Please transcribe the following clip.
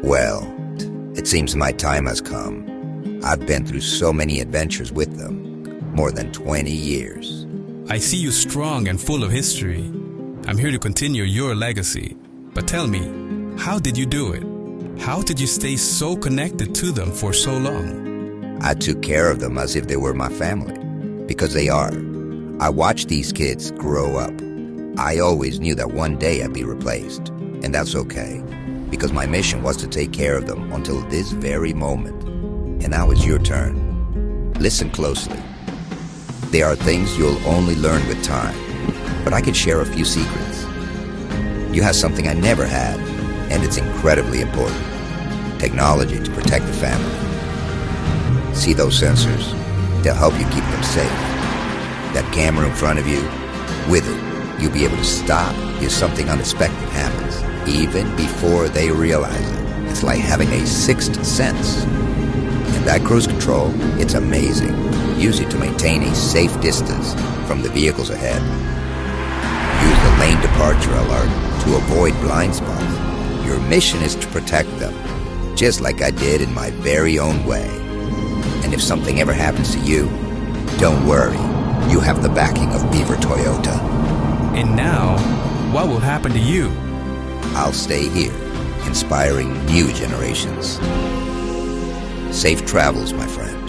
Well, it seems my time has come. I've been through so many adventures with them, more than 20 years. I see you strong and full of history. I'm here to continue your legacy. But tell me, how did you do it? How did you stay so connected to them for so long? I took care of them as if they were my family, because they are. I watched these kids grow up. I always knew that one day I'd be replaced, and that's okay, because my mission was to take care of them until this very moment. And now it's your turn. Listen closely. There are things you'll only learn with time, but I can share a few secrets. You have something I never had, and it's incredibly important. Technology to protect the family. See those sensors? They'll help you keep them safe. That camera in front of you, with it, you'll be able to stop if something unexpected happens, even before they realize it. It's like having a sixth sense. And that cruise control, it's amazing. Use it to maintain a safe distance from the vehicles ahead. Use the lane departure alert to avoid blind spots. Your mission is to protect them, just like I did in my very own way. And if something ever happens to you, don't worry. You have the backing of Beaver Toyota. And now, what will happen to you? I'll stay here, inspiring new generations. Safe travels, my friend.